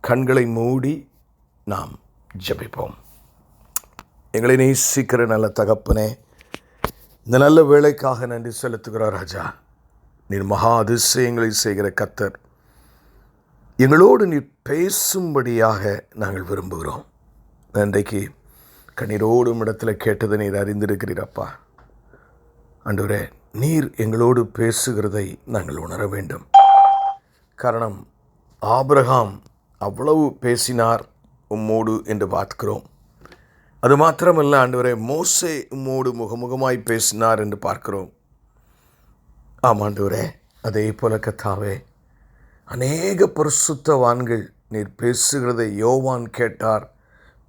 கண்களை மூடி நாம் ஜெபிப்போம். எங்களை நேசிக்கிற நல்ல தகப்பனே, இந்த நல்ல வேளைக்காக நன்றி செலுத்துகிறார் ராஜா. நீர் மகா அதிசயங்களை செய்கிற கர்த்தர். எங்களோடு நீர் பேசும்படியாக நாங்கள் விரும்புகிறோம். இன்றைக்கு கண்ணீரோடும் இடத்துல கேட்டதை நீர் அறிந்திருக்கிறீரப்பா. ஆண்டவரே, நீர் எங்களோடு பேசுகிறதை நாங்கள் உணர வேண்டும். காரணம், ஆபிரகாம் அவ்வளவு பேசினார் உம்மோடு என்று பார்க்கிறோம். அது மாத்திரமல்ல ஆண்டவரே, மோசே உம்மோடு முகமுகமாய் பேசினார் என்று பார்க்கிறோம். ஆமாண்டவரே, அதே போல கர்த்தாவே, அநேக பரிசுத்தவான்கள் நீர் பேசுகிறதை யோவான் கேட்டார்,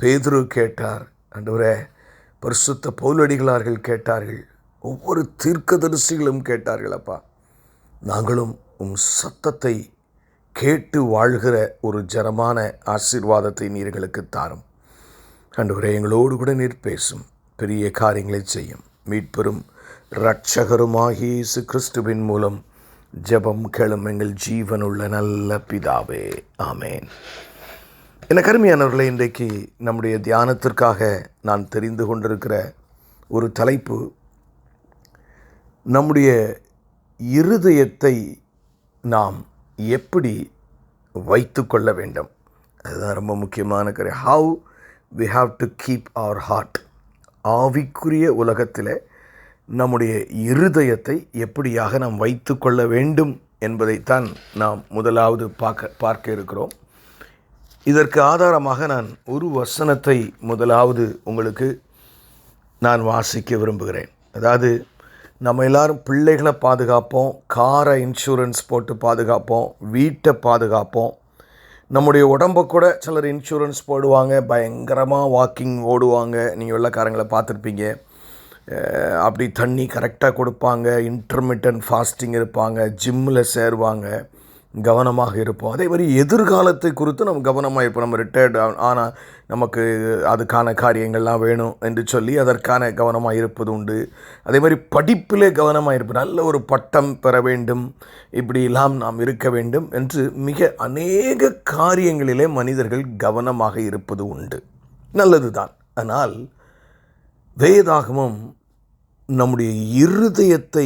பேதுரு கேட்டார். ஆண்டவரே, பரிசுத்த பவுலடிகளார்கள் கேட்டார்கள், ஒவ்வொரு தீர்க்கதரிசிகளும் கேட்டார்கள். அப்பா, நாங்களும் உம் சத்தத்தை கேட்டு வாழ்கிற ஒரு ஜனமான ஆசீர்வாதத்தை நீர்களுக்கு தாரும். ஆண்டவரே, எங்களோடு கூட நீர் பேசும், பெரிய காரியங்களை செய்யும். மீட்பெரும் இரட்சகருமாகிய இயேசு கிறிஸ்துவின் மூலம் ஜெபம் கேளும் எங்கள் ஜீவனுள்ள நல்ல பிதாவே, ஆமேன். என கருமையானவர்களே, இன்றைக்கு நம்முடைய தியானத்திற்காக நான் தெரிந்து கொண்டிருக்கிற ஒரு தலைப்பு, நம்முடைய இருதயத்தை நாம் எப்படி வைத்து கொள்ள வேண்டும். அதுதான் ரொம்ப முக்கியமான காரியம். How we have to keep our heart. ஆவிக்குரிய உலகத்தில் நம்முடைய இருதயத்தை எப்படியாக நாம் வைத்து கொள்ள வேண்டும் என்பதைத்தான் நாம் முதலாவது பார்க்க இருக்கிறோம். இதற்கு ஆதாரமாக நான் ஒரு வசனத்தை முதலாவது உங்களுக்கு நான் வாசிக்க விரும்புகிறேன். அதாவது, நம்ம எல்லாரும் பிள்ளைகளை பாதுகாப்போம், காரை இன்சூரன்ஸ் போட்டு பாதுகாப்போம், வீட்டை பாதுகாப்போம், நம்முடைய உடம்பை கூட சிலர் இன்சூரன்ஸ் போடுவாங்க, பயங்கரமாக வாக்கிங் ஓடுவாங்க. நீங்கள் வெள்ளைக்காரங்களை பார்த்துருப்பீங்க. அப்படி தண்ணி கரெக்டாக கொடுப்பாங்க, இன்டர்மிட்டன்ட் ஃபாஸ்டிங் இருப்பாங்க, ஜிம்மில் சேருவாங்க, கவனமாக இருப்போம். அதே மாதிரி எதிர்காலத்தை குறித்து நம்ம கவனமாக இருப்போம். நம்ம ரிட்டையர்டு ஆனால் நமக்கு அதுக்கான காரியங்கள்லாம் வேணும் என்று சொல்லி அதற்கான கவனமாக இருப்பது உண்டு. அதே மாதிரி படிப்பிலே கவனமாக இருப்பது, நல்ல ஒரு பட்டம் பெற வேண்டும், இப்படியெல்லாம் நாம் இருக்க வேண்டும் என்று மிக அநேக காரியங்களிலே மனிதர்கள் கவனமாக இருப்பது உண்டு. நல்லது தான். ஆனால் வேதாகமம் நம்முடைய இருதயத்தை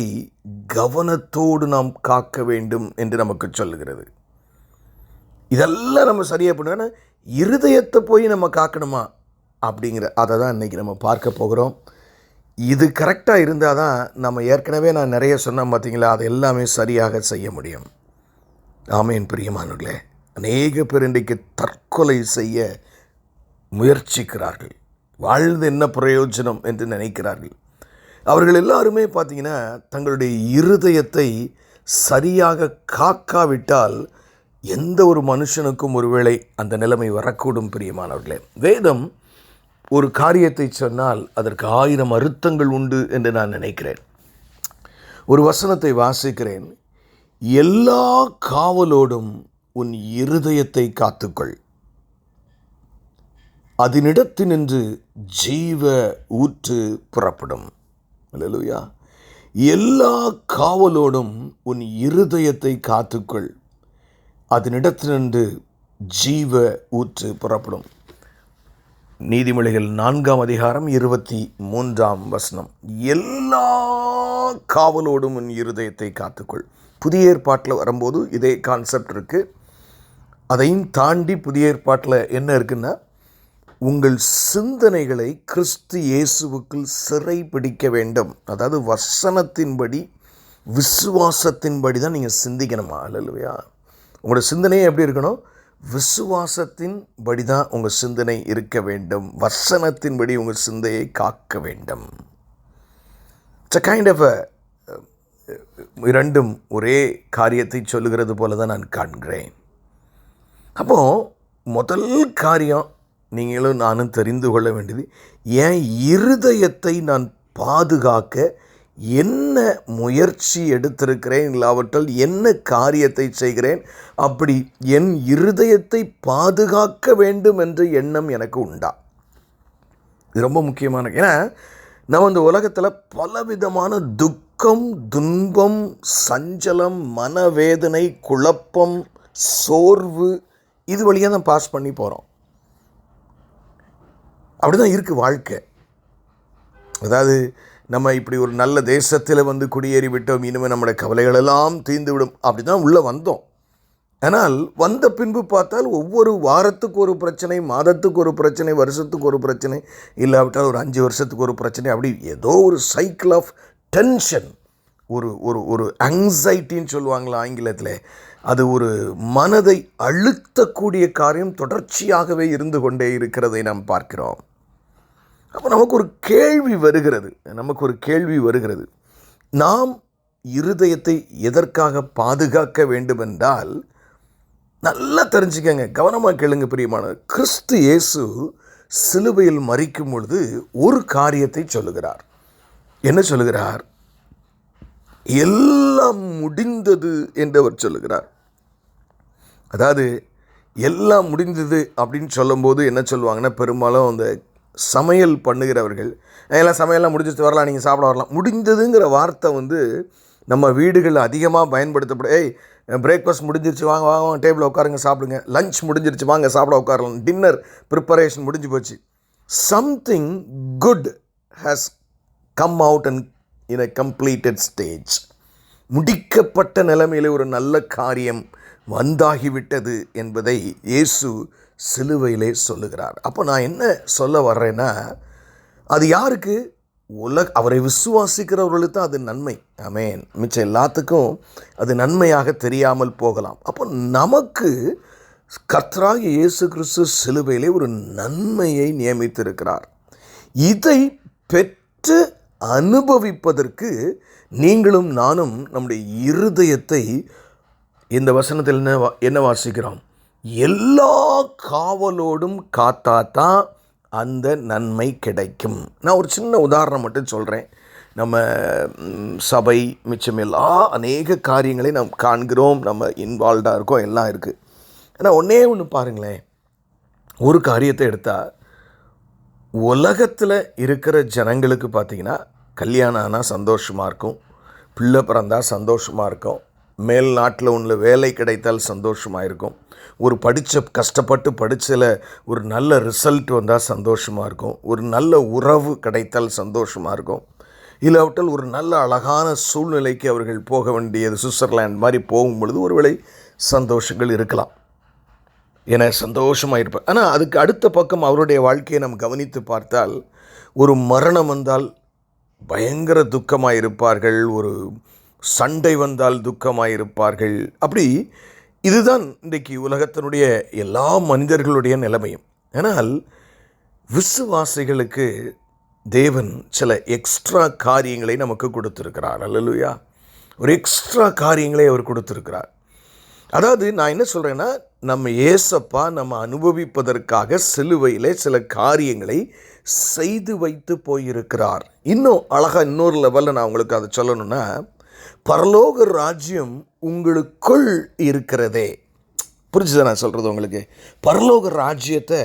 கவனத்தோடு நாம் காக்க வேண்டும் என்று நமக்கு சொல்லுகிறது. இதெல்லாம் நம்ம சரியாக பண்ணுவோம். இருதயத்தை போய் நம்ம காக்கணுமா அப்படிங்கிற அதை தான் இன்றைக்கி நம்ம பார்க்க போகிறோம். இது கரெக்டாக இருந்தால் தான் நம்ம ஏற்கனவே நான் நிறைய சொன்னேன் பார்த்தீங்களா, அது எல்லாமே சரியாக செய்ய முடியும். ஆமேன். பிரியமானவர்களே, அநேக பேர் இன்றைக்கு தற்கொலை செய்ய முயற்சிக்கிறார்கள். வாழ்ந்து என்ன பிரயோஜனம் என்று நினைக்கிறார்கள். அவர்கள் எல்லாருமே பார்த்திங்கன்னா தங்களுடைய இருதயத்தை சரியாக காக்காவிட்டால் எந்த ஒரு மனுஷனுக்கும் ஒருவேளை அந்த நிலைமை வரக்கூடும். பிரியமானவர்களே, வேதம் ஒரு காரியத்தை சொன்னால் அதற்கு 1000 அர்த்தங்கள் உண்டு என்று நான் நினைக்கிறேன். ஒரு வசனத்தை வாசிக்கிறேன். எல்லா காவலோடும் உன் இருதயத்தை காத்துக்கொள், அதனிடத்தினின்று ஜீவ ஊற்று புறப்படும். அல்லேலூயா. எல்லா காவலோடும் உன் இருதயத்தை காத்துக்கொள், அதனிடத்தினின்று ஜீவ ஊற்று புறப்படும். நீதிமொழிகள் 4ஆம் அதிகாரம் 23ஆம் வசனம். எல்லா காவலோடும் உன் இருதயத்தை காத்துக்கொள். புதிய ஏற்பாட்டில் வரும்போது இதே கான்செப்ட் இருக்குது. அதையும் தாண்டி புதிய ஏற்பாட்டில் என்ன இருக்குன்னா, உங்கள் சிந்தனைகளை கிறிஸ்து இயேசுவுக்குள் சிறை பிடிக்க வேண்டும். அதாவது வசனத்தின்படி, விசுவாசத்தின்படி தான் நீங்கள் சிந்திக்கணுமா. அல்லேலூயா. உங்களோட சிந்தனையே எப்படி இருக்கணும்? விசுவாசத்தின்படி தான் உங்கள் சிந்தனை இருக்க வேண்டும். வசனத்தின்படி உங்கள் சிந்தையை காக்க வேண்டும். இட்ஸ் அ கைண்ட் ஆஃப் இரண்டும் ஒரே காரியத்தை சொல்லுகிறது போல தான் நான் காண்கிறேன். அப்போது முதல் காரியம் நீங்களும் நானும் தெரிந்து கொள்ள வேண்டியது, என் இருதயத்தை நான் பாதுகாக்க என்ன முயற்சி எடுத்திருக்கிறேன், இல்லாவற்றால் என்ன காரியத்தை செய்கிறேன், அப்படி என் இருதயத்தை பாதுகாக்க வேண்டும் என்ற எண்ணம் எனக்கு உண்டா? இது ரொம்ப முக்கியமான. ஏன்னா நம்ம இந்த உலகத்தில் பலவிதமான துக்கம், துன்பம், சஞ்சலம், மனவேதனை, குழப்பம், சோர்வு, இது வழியாக தான் பாஸ் பண்ணி போகிறோம். அப்படி தான் இருக்குது வாழ்க்கை. அதாவது நம்ம இப்படி ஒரு நல்ல தேசத்தில் வந்து குடியேறி விட்டோம், இனிமேல் நம்முடைய கவலைகளெல்லாம் தீர்ந்து விடும், அப்படி தான் உள்ளே வந்தோம். ஆனால் வந்த பின்பு பார்த்தால் ஒவ்வொரு வாரத்துக்கு ஒரு பிரச்சனை, மாதத்துக்கு ஒரு பிரச்சனை, வருஷத்துக்கு ஒரு பிரச்சனை, இல்லாவிட்டால் ஒரு 5 வருஷத்துக்கு ஒரு பிரச்சனை, அப்படி ஏதோ ஒரு சைக்கிள் ஆஃப் டென்ஷன், ஒரு ஒரு ஒரு ஆங்ஸைட்டின்னு சொல்லுவாங்களா ஆங்கிலத்தில், அது ஒரு மனதை அழுத்தக்கூடிய காரியம் தொடர்ச்சியாகவே இருந்து கொண்டே இருக்கிறதை நாம் பார்க்கிறோம். அப்போ நமக்கு ஒரு கேள்வி வருகிறது, நாம் இருதயத்தை எதற்காக பாதுகாக்க வேண்டும் என்றால், நல்லா தெரிஞ்சுக்கங்க, கவனமாக கேளுங்க பிரியமான. கிறிஸ்து இயேசு சிலுவையில் மரிக்கும் பொழுது ஒரு காரியத்தை சொல்லுகிறார். என்ன சொல்லுகிறார்? எல்லாம் முடிந்தது என்று அவர் சொல்லுகிறார். அதாவது எல்லாம் முடிந்தது அப்படின்னு சொல்லும்போது என்ன சொல்லுவாங்கன்னா, பெரும்பாலும் அந்த சமையல் பண்ணுகிறவர்கள், எல்லாம் சமையல்லாம் முடிஞ்சிட்டு வரலாம், நீங்கள் சாப்பிட வரலாம். முடிந்ததுங்கிற வார்த்தை வந்து நம்ம வீடுகளில் அதிகமாக பயன்படுத்தப்படும். பிரேக்ஃபாஸ்ட் முடிஞ்சிருச்சு, வாங்க வாங்க டேபிளில் உட்காருங்க சாப்பிடுங்க. லஞ்ச் முடிஞ்சிருச்சு, வாங்க சாப்பிட உட்காரலாம். டின்னர் ப்ரிப்பரேஷன் முடிஞ்சு போச்சு. Something good has come out and in a completed stage. முடிக்கப்பட்ட நிலைமையிலே ஒரு நல்ல காரியம் வந்தாகிவிட்டது என்பதை இயேசு சிலுவையிலே சொல்லுகிறார். அப்போ நான் என்ன சொல்ல வர்றேன்னா, அது யாருக்கு? அவரை விசுவாசிக்கிறவர்களுக்கு தான் அது நன்மை. ஆமென். மிச்சம் எல்லாத்துக்கும் அது நன்மையாக தெரியாமல் போகலாம். அப்போ நமக்கு கர்த்தராகிய இயேசு கிறிஸ்து சிலுவையிலே ஒரு நன்மையை நியமித்திருக்கிறார். இதை பெற்று அனுபவிப்பதற்கு நீங்களும் நானும் நம்முடைய இருதயத்தை, இந்த வசனத்தில் என்ன வாசிக்கிறோம்? எல்லா காவலோடும் காத்தாதான் அந்த நன்மை கிடைக்கும். நான் ஒரு சின்ன உதாரணம் மட்டும் சொல்கிறேன். நம்ம சபை மிச்சம் அநேக காரியங்களை நாம் காண்கிறோம், நம்ம இன்வால்வ்டாக இருக்கோம், எல்லாம் இருக்குது. ஆனால் ஒன்று பாருங்களேன், ஒரு காரியத்தை எடுத்தால் உலகத்தில் இருக்கிற ஜனங்களுக்கு பார்த்திங்கன்னா, கல்யாணம் ஆனால் சந்தோஷமாக இருக்கும், பிள்ளை பிறந்தால் சந்தோஷமாக இருக்கும், மேல் நாட்டில் உள்ள வேலை கிடைத்தால் சந்தோஷமாக இருக்கும், ஒரு கஷ்டப்பட்டு படித்ததில் ஒரு நல்ல ரிசல்ட் வந்தால் சந்தோஷமாக இருக்கும், ஒரு நல்ல உறவு கிடைத்தால் சந்தோஷமாக இருக்கும், இல்லாவிட்டால் ஒரு நல்ல அழகான சூழ்நிலைக்கு அவர்கள் போக வேண்டியது சுவிட்சர்லாந்து மாதிரி போகும் பொழுது ஒருவேளை சந்தோஷங்கள் இருக்கலாம், என சந்தோஷமாக இருப்பார். ஆனால் அதுக்கு அடுத்த பக்கம் அவருடைய வாழ்க்கையை நாம் கவனித்து பார்த்தால், ஒரு மரணம் வந்தால் பயங்கர துக்கமாக இருப்பார்கள், ஒரு சண்டை வந்தால் துக்கமாக இருப்பார்கள். அப்படி இதுதான் இன்றைக்கு உலகத்தினுடைய எல்லா மனிதர்களுடைய நிலைமையும். ஆனால் விசுவாசிகளுக்கு தேவன் சில எக்ஸ்ட்ரா காரியங்களை நமக்கு கொடுத்துருக்கிறார். அல்லேலூயா. ஒரு எக்ஸ்ட்ரா காரியங்களை அவர் கொடுத்துருக்கிறார். அதாவது நான் என்ன சொல்கிறேன்னா, நம்ம ஏசப்பா நம்ம அனுபவிப்பதற்காக சிலுவையிலே சில காரியங்களை செய்து வைத்து போயிருக்கிறார். இன்னும் அழகாக இன்னொரு லெவலில் நான் உங்களுக்கு அதை சொல்லணும்னா, பரலோக ராஜ்யம் உங்களுக்குள் இருக்கிறதே. புரிஞ்சுதான் நான் சொல்கிறது உங்களுக்கு? பரலோக ராஜ்யத்தை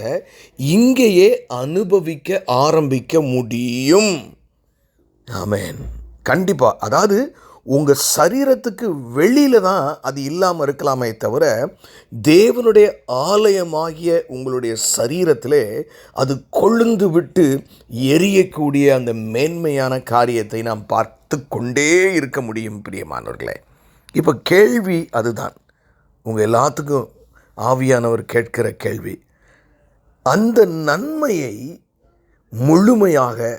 இங்கேயே அனுபவிக்க ஆரம்பிக்க முடியும். ஆமென். கண்டிப்பாக. அதாவது உங்கள் சரீரத்துக்கு வெளியில் தான் அது இல்லாமல் இருக்கலாமே தவிர, தேவனுடைய ஆலயமாகிய உங்களுடைய சரீரத்திலே அது கொழுந்து விட்டு எரியக்கூடிய அந்த மேன்மையான காரியத்தை நாம் பார்த்து கொண்டே இருக்க முடியும் பிரியமானவர்களே. இப்போ கேள்வி அதுதான், உங்கள் எல்லாத்துக்கும் ஆவியானவர் கேட்கிற கேள்வி, அந்த நன்மையை முழுமையாக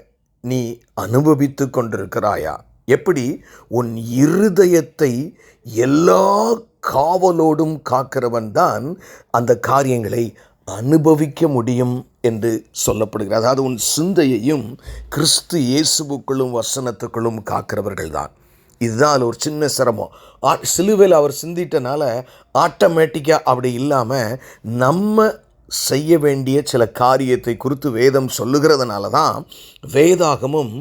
நீ அனுபவித்து கொண்டிருக்கிறாயா? எப்படி? உன் இருதயத்தை எல்லா காவலோடும் காக்கிறவன் தான் அந்த காரியங்களை அனுபவிக்க முடியும் என்று சொல்லப்படுகிறது. அதாவது உன் சிந்தையையும் கிறிஸ்து இயேசுவுக்குள்ளும் வசனத்துக்குள்ளும் காக்கிறவர்கள் தான். இதுதான் ஒரு சின்ன சிரமம். சிலுவையில் அவர் சிந்திட்டனால ஆட்டோமேட்டிக்காக அப்படி இல்லாமல் நம்ம செய்ய வேண்டிய சில காரியத்தை குறித்து வேதம் சொல்லுகிறதுனால தான் வேதாகமும்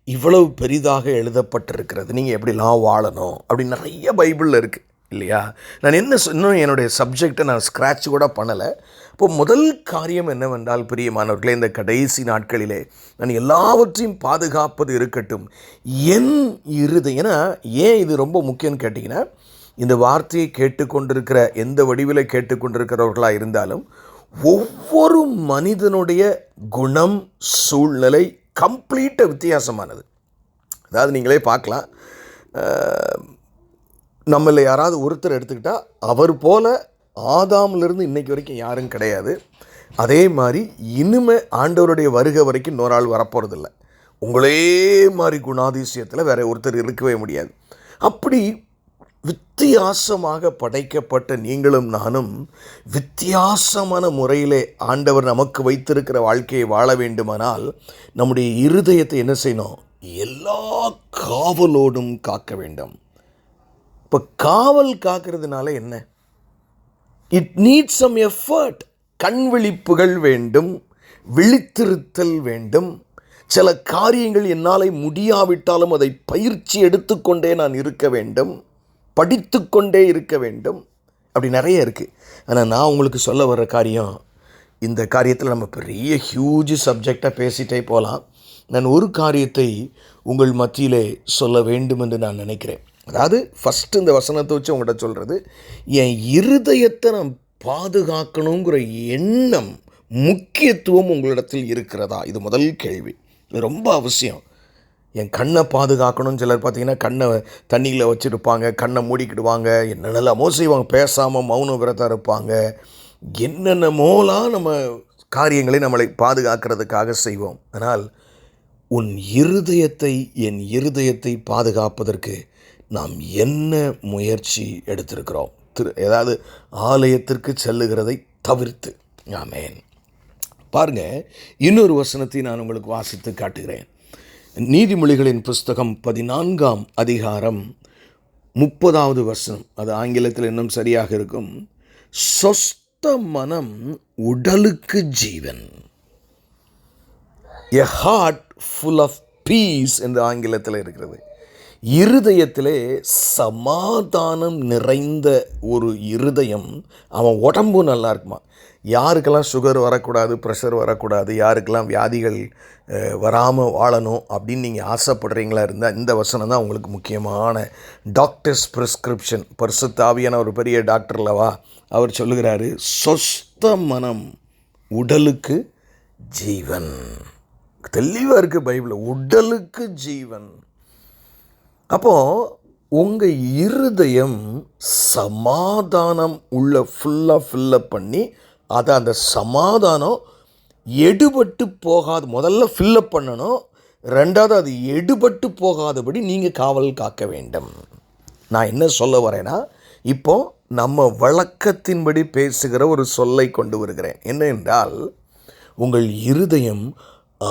இவ்வளவு பெரிதாக எழுதப்பட்டிருக்கிறது. நீங்கள் எப்படிலாம் வாழணும் அப்படின்னு நிறைய பைபிளில் இருக்குது இல்லையா? நான் இன்னும் என்னுடைய சப்ஜெக்டை நான் ஸ்க்ராட்ச் கூட பண்ணலை. இப்போ முதல் காரியம் என்னவென்றால் பிரியமானவர்களே, இந்த கடைசி நாட்களிலே நான் எல்லாவற்றையும் பாதுகாப்பது இருக்கட்டும் என் இருதயம். ஏன்னா ஏன் இது ரொம்ப முக்கியம்னு கேட்டிங்கன்னா, இந்த வார்த்தையை கேட்டுக்கொண்டிருக்கிற எந்த வடிவில் கேட்டுக்கொண்டிருக்கிறவர்களாக இருந்தாலும் ஒவ்வொரு மனிதனுடைய குணம் சூழ்நிலை கம்ப்ளீட்டாக வித்தியாசமானது. அதாவது நீங்களே பார்க்கலாம், நம்மளை யாராவது ஒருத்தர் எடுத்துக்கிட்டால் அவர் போல் ஆதாமிலிருந்து இன்றைக்கு வரைக்கும் யாரும் கிடையாது. அதே மாதிரி இனிமே ஆண்டவருடைய வருகை வரைக்கும் இன்னொரு ஆள் வரப்போகிறதில்ல. உங்களே மாதிரி குணாதிசயத்தில் வேற ஒருத்தர் இருக்கவே முடியாது. அப்படி வித்தியாசமாக படைக்கப்பட்ட நீங்களும் நானும் வித்தியாசமான முறையிலே ஆண்டவர் நமக்கு வைத்திருக்கிற வாழ்க்கையை வாழ வேண்டுமானால் நம்முடைய இருதயத்தை என்ன செய்யணும்? எல்லா காவலோடும் காக்க வேண்டும். இப்போ காவல் காக்கிறதுனால என்ன? It needs some effort. கண் விழிப்புகள் வேண்டும், விழித்திருத்தல் வேண்டும். சில காரியங்கள் என்னால் முடியாவிட்டாலும் அதை பயிற்சி எடுத்துக்கொண்டே நான் இருக்க வேண்டும், படித்து கொண்டே இருக்க வேண்டும். அப்படி நிறைய இருக்குது. ஆனால் நான் உங்களுக்கு சொல்ல வர்ற காரியம், இந்த காரியத்தில் நம்ம பெரிய ஹியூஜ் சப்ஜெக்டாக பேசிகிட்டே போகலாம். நான் ஒரு காரியத்தை உங்கள் மத்தியிலே சொல்ல வேண்டும் என்று நான் நினைக்கிறேன். அதாவது ஃபஸ்ட்டு இந்த வசனத்தை வச்சு உங்கள்கிட்ட சொல்கிறது, என் இருதயத்தை நான் பாதுகாக்கணுங்கிற எண்ணம், முக்கியத்துவம் உங்களிடத்தில் இருக்கிறதா? இது முதல் கேள்வி. இது ரொம்ப அவசியம். என் கண்ணை பாதுகாக்கணும்னு சிலர் பார்த்திங்கன்னா கண்ணை தண்ணியில் வச்சுருப்பாங்க, கண்ணை மூடிக்கிடுவாங்க, என்னென்னலாமோ செய்வாங்க, பேசாமல் மௌன விரதம் இருப்பாங்க, என்னென்னமோலாம் நம்ம காரியங்களை நம்மளை பாதுகாக்கிறதுக்காக செய்வோம். ஆனால் உன் இருதயத்தை, என் இருதயத்தை பாதுகாப்பதற்கு நாம் என்ன முயற்சி எடுத்திருக்கிறோம்? ஏதாவது ஆலயத்திற்கு செல்லுகிறதை தவிர்த்து. ஆமென். பாருங்க, இன்னொரு வசனத்தை நான் உங்களுக்கு வாசித்து காட்டுகிறேன். நீதிமொழிகளின் புஸ்தகம் 14ஆம் அதிகாரம் 30வது வசனம். அது ஆங்கிலத்தில் இன்னும் சரியாக இருக்கும். சொஸ்த மனம் உடலுக்கு ஜீவன். A heart full of peace என்று ஆங்கிலத்தில் இருக்கிறது. இருதயத்திலே சமாதானம் நிறைந்த ஒரு இருதயம், அவன் உடம்பு நல்லா இருக்குமா. யாருக்கெல்லாம் சுகர் வரக்கூடாது, ப்ரெஷர் வரக்கூடாது, யாருக்கெல்லாம் வியாதிகள் வராமல் வாழணும் அப்படின்னு நீங்கள் ஆசைப்படுறீங்களா இருந்தால் இந்த வசனம் தான் உங்களுக்கு முக்கியமான டாக்டர்ஸ் ப்ரிஸ்கிரிப்ஷன். பரிசுத்த ஆவியான ஒரு பெரிய டாக்டர் அல்லவா, அவர் சொல்லுகிறாரு, சொஸ்த மனம் உடலுக்கு ஜீவன். தெளிவாக இருக்குது பைபிளில், உடலுக்கு ஜீவன். அப்போது உங்கள் இருதயம் சமாதானம் உள்ள ஃபுல்லாக ஃபில்லப் பண்ணி, அதை அந்த சமாதானம் எடுபட்டு போகாது. முதல்ல ஃபில்லப் பண்ணணும், ரெண்டாவது அது எடுபட்டு போகாதபடி நீங்கள் காவல் காக்க வேண்டும். நான் என்ன சொல்ல வரேன்னா, இப்போ நம்ம வழக்கத்தின்படி பேசுகிற ஒரு சொல்லை கொண்டு வருகிறேன். என்ன என்றால், உங்கள் இருதயம்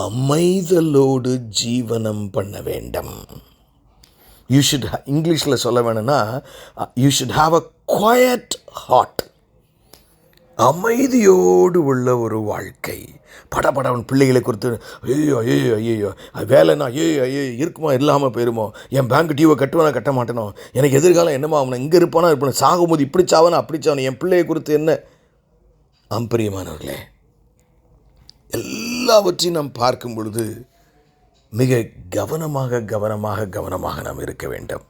அமைதலோடு ஜீவனம் பண்ண வேண்டும். யூ ஷுட், இங்கிலீஷில் சொல்ல வேணும்னா, you should have a quiet heart. அமைதியோடு உள்ள ஒரு வாழ்க்கை. படபடவன் பிள்ளைகளை கொடுத்து ஐயோ ஐயோ ஐயோ வேலைனா ஐயோ ஐயோ இருக்குமா இல்லாமல் போயிருமோ, என் பேங்க் டியூவை கட்டுவானா கட்ட மாட்டேனோ, எனக்கு எதிர்காலம் என்னமா ஆகணும், இங்கே இருப்பானா இருப்பான, சாகும்போது இப்படி சாவனா அப்படி சாவணும், என் பிள்ளையை கொடுத்து என்ன. அம்பிரியமானவர்களே, எல்லாவற்றையும் நாம் பார்க்கும் பொழுது மிக கவனமாக கவனமாக கவனமாக நாம் இருக்க வேண்டும்.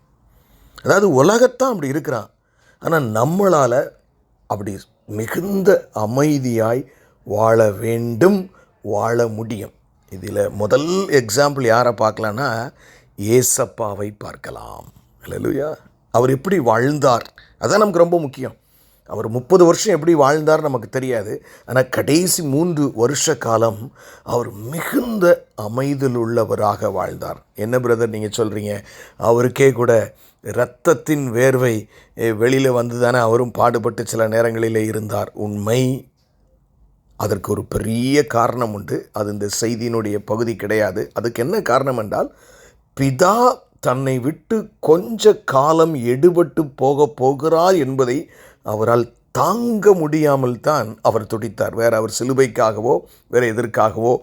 அதாவது உலகத்தான் அப்படி இருக்கிறான், ஆனால் நம்மளால் அப்படி மிகுந்த அமைதியாய் வாழ வேண்டும், வாழ முடியும். இதில் முதல் எக்ஸாம்பிள் யாரை பார்க்கலான்னா, ஏசப்பாவை பார்க்கலாம். அல்லேலூயா. அவர் எப்படி வாழ்ந்தார், அதான் நமக்கு ரொம்ப முக்கியம். அவர் 30 வருஷம் எப்படி வாழ்ந்தார் நமக்கு தெரியாது. ஆனால் கடைசி 3 வருஷ காலம் அவர் மிகுந்த அமைதல் உள்ளவராக வாழ்ந்தார். என்ன பிரதர் நீங்கள் சொல்கிறீங்க? அவருக்கே கூட இரத்தத்தின் வேர்வை வெளியில் வந்து தானே அவரும் பாடுபட்டு சில நேரங்களில் இருந்தார். உண்மை. அதற்கு ஒரு பெரிய காரணம் உண்டு. அது இந்த செய்தியினுடைய பகுதி கிடையாது. அதுக்கு என்ன காரணம் என்றால், பிதா தன்னை விட்டு கொஞ்ச காலம் எடுபட்டு போகிறார் என்பதை அவரால் தாங்க முடியாமல் தான் அவர் துடித்தார். வேறு அவர் சிலுவைக்காகவோ வேறு எதற்காகவோ,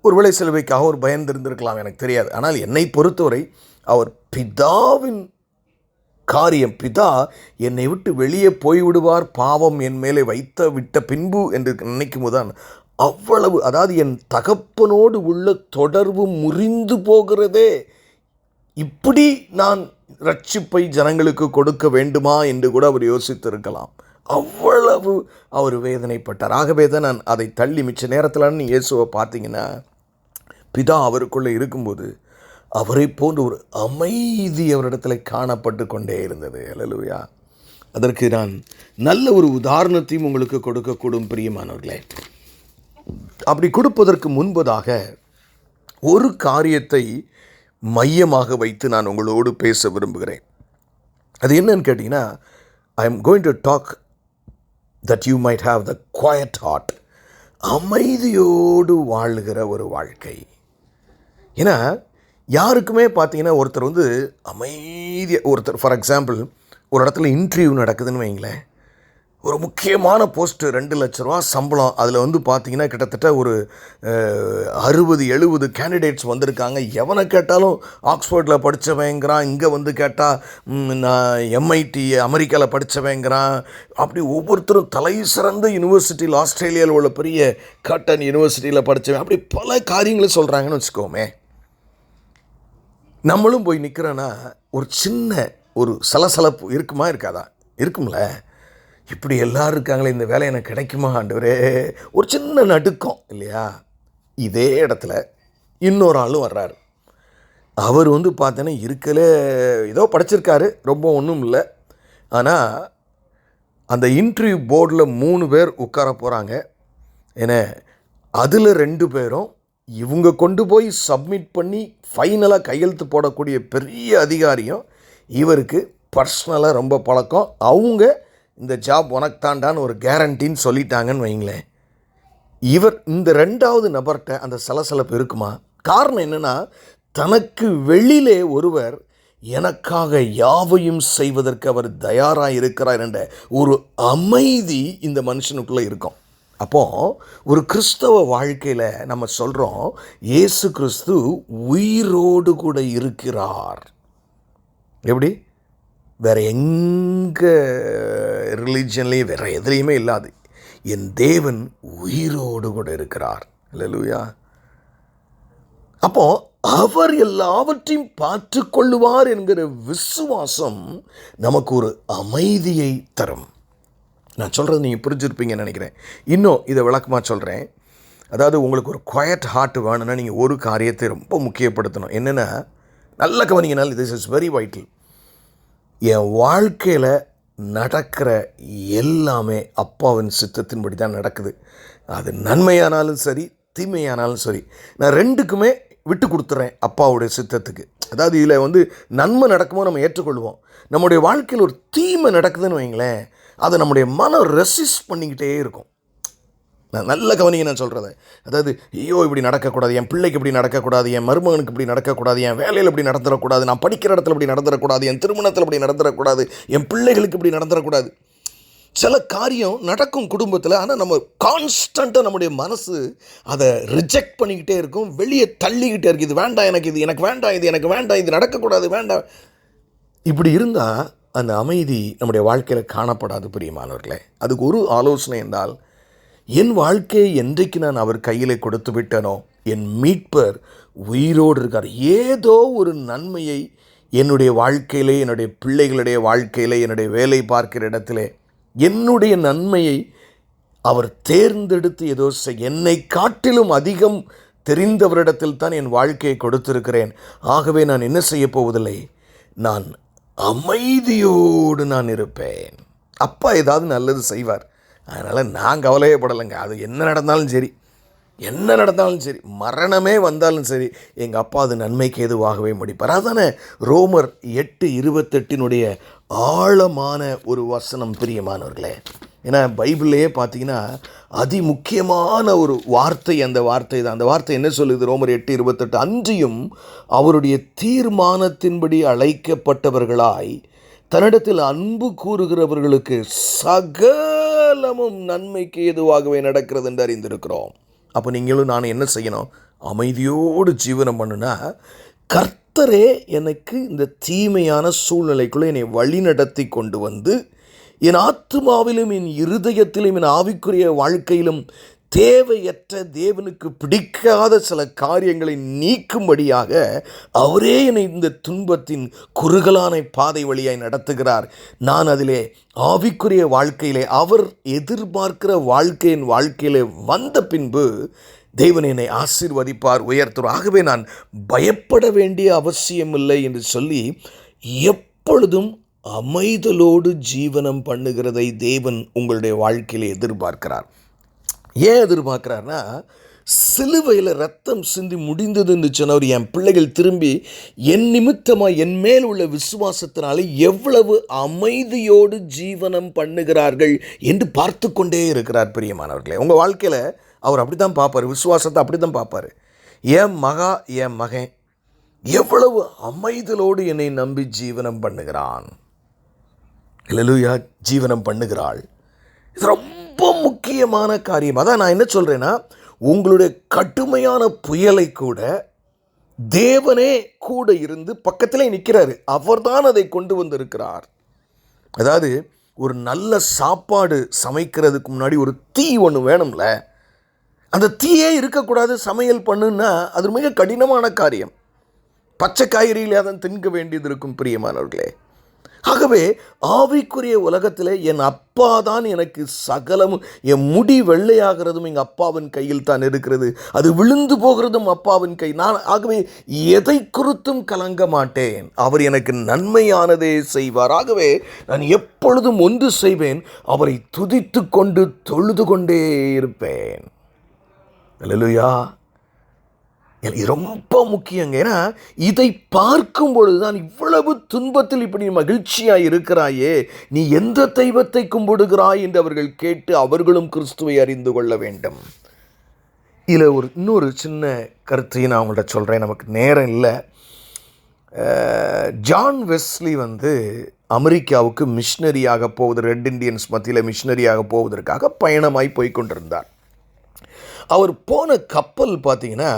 ஒருவேளை சிலுவைக்காக ஒரு பயந்திருந்திருக்கலாம், எனக்கு தெரியாது. ஆனால் என்னை பொறுத்தவரை அவர் பிதாவின் காரியம், பிதா என்னை விட்டு வெளியே போய்விடுவார், பாவம் என் மேலே விட்ட பின்பு என்று நினைக்கும் போதுதான் அவ்வளவு, அதாவது என் தகப்பனோடு உள்ள தொடர்பு முறிந்து போகிறதே, இப்படி நான் ரட்சிப்பை ஜனங்களுக்கு கொடுக்க வேண்டுமா என்று கூட அவர் யோசித்திருக்கலாம். அவ்வளவு அவர் வேதனைப்பட்டார். ஆகவே தான் நான் அதை தள்ளி மிச்ச நேரத்தில் இயேசுவை பார்த்தீங்கன்னா, பிதா அவருக்குள்ளே இருக்கும்போது அவரை போன்ற ஒரு அமைதி அவரிடத்தில் காணப்பட்டு கொண்டே இருந்தது. அல்லேலூயா. அதற்கு நான் நல்ல ஒரு உதாரணத்தையும் உங்களுக்கு கொடுக்கக்கூடும் பிரியமானவர்களே. அப்படி கொடுப்பதற்கு முன்பதாக ஒரு காரியத்தை மையமாக வைத்து நான் உங்களோடு பேச விரும்புகிறேன். அது என்னன்னு கேட்டிங்கன்னா, I am going to talk that you might have the quiet heart. அமைதியோடு வாழுகிற ஒரு வாழ்க்கை. ஏன்னா யாருக்குமே பார்த்தீங்கன்னா, ஒருத்தர் அமைதியாக, ஒருத்தர் ஃபார் எக்ஸாம்பிள் ஒரு இடத்துல இன்டர்வியூ நடக்குதுன்னு வைங்களேன், ஒரு முக்கியமான போஸ்ட்டு, 2 லட்ச ரூபா சம்பளம். அதில் பார்த்தீங்கன்னா கிட்டத்தட்ட ஒரு 60-70 கேண்டிடேட்ஸ் வந்திருக்காங்க. எவனை கேட்டாலும் ஆக்ஸ்ஃபோர்டில் படித்தவங்கிறான், இங்கே கேட்டால் நான் MIT அமெரிக்காவில் படித்தவங்கிறான். அப்படி ஒவ்வொருத்தரும் தலை சிறந்த யூனிவர்சிட்டியில், ஆஸ்திரேலியாவில் உள்ள பெரிய கட்டன் யூனிவர்சிட்டியில் படித்தவன், அப்படி பல காரியங்களை சொல்கிறாங்கன்னு வச்சுக்கோமே. நம்மளும் போய் நிற்கிறோன்னா ஒரு சின்ன ஒரு சலசலப்பு இருக்குமா இருக்காதா? இருக்கும்ல. இப்படி எல்லோரும் இருக்காங்களே, இந்த வேலை எனக்கு கிடைக்குமா ஆண்டவரே, ஒரு சின்ன நடுக்கம் இல்லையா? இதே இடத்துல இன்னொரு ஆளும் வர்றாரு. அவர் பார்த்தோன்னா இருக்கலே ஏதோ படிச்சிருக்காரு, ரொம்ப ஒன்றும் இல்லை. ஆனால் அந்த இன்டர்வியூ போர்டில் 3 பேர் உட்கார போகிறாங்க. ஏன்னா அதில் 2 பேரும் இவங்க கொண்டு போய் சப்மிட் பண்ணி ஃபைனலாக கையெழுத்து போடக்கூடிய பெரிய அதிகாரியும் இவருக்கு பர்சனலாக ரொம்ப பழக்கம். அவங்க இந்த ஜாப் உனக்கு தாண்டான்னு ஒரு கேரண்டின்னு சொல்லிட்டாங்கன்னு வைங்களேன். இவர் இந்த 2வது நபர்கிட்ட அந்த சலசலப்பு இருக்குமா? காரணம் என்னென்னா, தனக்கு வெளியிலே ஒருவர் எனக்காக யாவையும் செய்வதற்கு அவர் தயாராக இருக்கிறார் என்ற ஒரு அமைதி இந்த மனுஷனுக்குள்ளே இருக்கும். அப்போது ஒரு கிறிஸ்தவ வாழ்க்கையில் நம்ம சொல்கிறோம், இயேசு கிறிஸ்து உயிரோடு கூட இருக்கிறார். எப்படி? வேறு எங்கே ரிலிஜன்லேயும் வேறு எதுலேயுமே இல்லாது, என் தேவன் உயிரோடு கூட இருக்கிறார். அல்லேலூயா. அப்போ அவர் எல்லாவற்றையும் பார்த்து கொள்ளுவார் என்கிற விசுவாசம் நமக்கு ஒரு அமைதியை தரும். நான் சொல்கிறது நீங்கள் புரிஞ்சுருப்பீங்கன்னு நினைக்கிறேன். இன்னும் இதை விளக்கமாக சொல்கிறேன். அதாவது உங்களுக்கு ஒரு குவயட் ஹார்ட் வேணும்னா நீங்கள் ஒரு காரியத்தை ரொம்ப முக்கியப்படுத்தணும். என்னென்னா, நல்ல கவனிங்கனால், திஸ் இஸ் வெரி வைட்டல். என் வாழ்க்கையில் நடக்கிற எல்லாமே அப்பாவின் சித்தத்தின்படி தான் நடக்குது. அது நன்மையானாலும் சரி, தீமையானாலும் சரி, நான் 2க்குமே விட்டு கொடுத்துட்றேன் அப்பாவுடைய சித்தத்துக்கு. அதாவது இதில் நன்மை நடக்குமோ நம்ம ஏற்றுக்கொள்வோம். நம்முடைய வாழ்க்கையில் ஒரு தீமை நடக்குதுன்னு வைங்களேன், அதை நம்முடைய மனம் ரெசிஸ்ட் பண்ணிக்கிட்டே இருக்கும். நான் நல்ல கவனிங்க நான் சொல்கிறத. அதாவது ஐயோ இப்படி நடக்கக்கூடாது, என் பிள்ளைக்கு இப்படி நடக்கக்கூடாது, என் மருமகனுக்கு இப்படி நடக்கக்கூடாது, என் வேலையில் இப்படி நடந்துடக்கூடாது, நான் படிக்கிற இடத்துல இப்படி நடந்துடக்கூடாது, என் திருமணத்தில் இப்படி நடந்துடக்கூடாது, என் பிள்ளைகளுக்கு இப்படி நடந்துடக்கூடாது. சில காரியம் நடக்கும் குடும்பத்தில், ஆனால் நம்ம கான்ஸ்டண்ட்டாக நம்முடைய மனசு அதை ரிஜெக்ட் பண்ணிக்கிட்டே இருக்கும், வெளியே தள்ளிக்கிட்டே இருக்குது. இது வேண்டாம், இது எனக்கு வேண்டாம், இது எனக்கு வேண்டாம், இது நடக்கக்கூடாது, வேண்டாம். இப்படி இருந்தால் அந்த அமைதி நம்முடைய வாழ்க்கையில் காணப்படாது பிரியமானவர்களே. அதுக்கு ஒரு ஆலோசனை என்றால், என் வாழ்க்கையை என்றைக்கு நான் அவர் கையில் கொடுத்து விட்டேனோ, என் மீட்பர் உயிரோடு இருக்கார். ஏதோ ஒரு நன்மையை என்னுடைய வாழ்க்கையிலே, என்னுடைய பிள்ளைகளுடைய வாழ்க்கையிலே, என்னுடைய வேலை பார்க்கிற இடத்திலே என்னுடைய நன்மையை அவர் தேர்ந்தெடுத்து ஏதோ என்னை காட்டிலும் அதிகம் தெரிந்தவரிடத்தில் தான் என் வாழ்க்கையை கொடுத்திருக்கிறேன். ஆகவே நான் என்ன செய்ய போவதில்லை, நான் அமைதியோடு நான் இருப்பேன். அப்பா ஏதாவது நல்லது செய்வார். அதனால் நான் கவலையே படலைங்க. அது என்ன நடந்தாலும் சரி, என்ன நடந்தாலும் சரி, மரணமே வந்தாலும் சரி, எங்கள் அப்பா அது நன்மைக்கு எதுவாகவே முடிப்பார். அதுதானே ரோமர் 8:28 ஆழமான ஒரு வசனம் பிரியமானவர்களே. ஏன்னா பைபிள்லேயே பார்த்தீங்கன்னா அதிமுக்கியமான ஒரு வார்த்தை அந்த வார்த்தை தான். அந்த வார்த்தை என்ன சொல்லுது? ரோமர் 8:28, அன்றியும் அவருடைய தீர்மானத்தின்படி அழைக்கப்பட்டவர்களாய் தன்னிடத்தில் அன்பு கூறுகிறவர்களுக்கு சகலமும் நன்மைக்கு எதுவாகவே நடக்கிறது என்று அறிந்திருக்கிறோம். அப்போ நீங்களும் நான் என்ன செய்யணும்? அமைதியோடு ஜீவனம் பண்ணுனா, கர்த்தரே எனக்கு இந்த தீமையான சூழ்நிலைக்குள்ளே என்னை வழி நடத்தி கொண்டு வந்து என் ஆத்துமாவிலும் என் இருதயத்திலும் என் ஆவிக்குரிய வாழ்க்கையிலும் தேவையற்ற தேவனுக்கு பிடிக்காத சில காரியங்களை நீக்கும்படியாக அவரே என்னை இந்த துன்பத்தின் குறுகலான பாதை வழியாய் நடத்துகிறார். நான் அதிலே ஆவிக்குரிய வாழ்க்கையிலே அவர் எதிர்பார்க்கிற வாழ்க்கையின் வாழ்க்கையிலே வந்த பின்பு தேவன் என்னை ஆசீர்வதிப்பார், உயர்த்துவார். ஆகவே நான் பயப்பட வேண்டிய அவசியமில்லை என்று சொல்லி எப்பொழுதும் அமைதலோடு ஜீவனம் பண்ணுகிறதை தேவன் உங்களுடைய வாழ்க்கையிலே எதிர்பார்க்கிறார். ஏன் எதிர்பார்க்கிறார்னா, சிலுவையில் ரத்தம் சிந்தி முடிந்தது என்று சொன்னவர் என் பிள்ளைகள் திரும்பி என் நிமித்தமாக என் மேல் உள்ள விசுவாசத்தினாலே எவ்வளவு அமைதியோடு ஜீவனம் பண்ணுகிறார்கள் என்று பார்த்து கொண்டே இருக்கிறார். பிரியமானவர்களே, உங்கள் வாழ்க்கையில் அவர் அப்படி தான் பார்ப்பார், விசுவாசத்தை அப்படி தான் பார்ப்பார். என் மகன் எவ்வளவு அமைதலோடு என்னை நம்பி ஜீவனம் பண்ணுகிறான், அல்லேலூயா, ஜீவனம் பண்ணுகிறாள். இது ரொம்ப முக்கியமான காரியம். அதான் நான் என்ன சொல்கிறேன்னா, உங்களுடைய கடுமையான புயலை கூட தேவனே கூட இருந்து பக்கத்திலே நிற்கிறாரு. அவர்தான் அதை கொண்டு வந்திருக்கிறார். அதாவது ஒரு நல்ல சாப்பாடு சமைக்கிறதுக்கு முன்னாடி ஒரு தீ ஒன்று வேணும்ல. அந்த தீயே இருக்கக்கூடாது சமையல் பண்ணுன்னா அது மிக கடினமான காரியம். பச்சை காய்கறியிலே அதன் தின்க வேண்டியது இருக்கும் பிரியமானவர்களே. ஆகவே ஆவிக்குரிய உலகத்தில் என் அப்பா தான் எனக்கு சகலமும். என் முடி வெள்ளையாகிறதும் எங்கள் அப்பாவின் கையில் தான் இருக்கிறது, அது விழுந்து போகிறதும் அப்பாவின் கை. நான் ஆகவே எதை குறித்தும் கலங்க மாட்டேன். அவர் எனக்கு நன்மையானதே செய்வார். ஆகவே நான் எப்பொழுதும் ஒன்று செய்வேன், அவரை துதித்து கொண்டு தொழுது கொண்டே இருப்பேன். அல்லேலூயா. இது ரொம்ப முக்கியங்க. ஏன்னா இதை பார்க்கும் பொழுதுதான் இவ்வளவு துன்பத்தில் இப்படி மகிழ்ச்சியாக இருக்கிறாயே, நீ எந்த தெய்வத்தை கும்பிடுகிறாய் என்று அவர்கள் கேட்டு அவர்களும் கிறிஸ்துவை அறிந்து கொள்ள வேண்டும். இதில் இன்னொரு சின்ன கருத்தையும் நான் உங்கள்கிட்ட சொல்கிறேன், நமக்கு நேரம் இல்லை. ஜான் வெஸ்லி அமெரிக்காவுக்கு மிஷினரியாக போவது, ரெட் இண்டியன்ஸ் மத்தியில் மிஷினரியாக போவதற்காக பயணமாய் போய்கொண்டிருந்தார். அவர் போன கப்பல் பார்த்தீங்கன்னா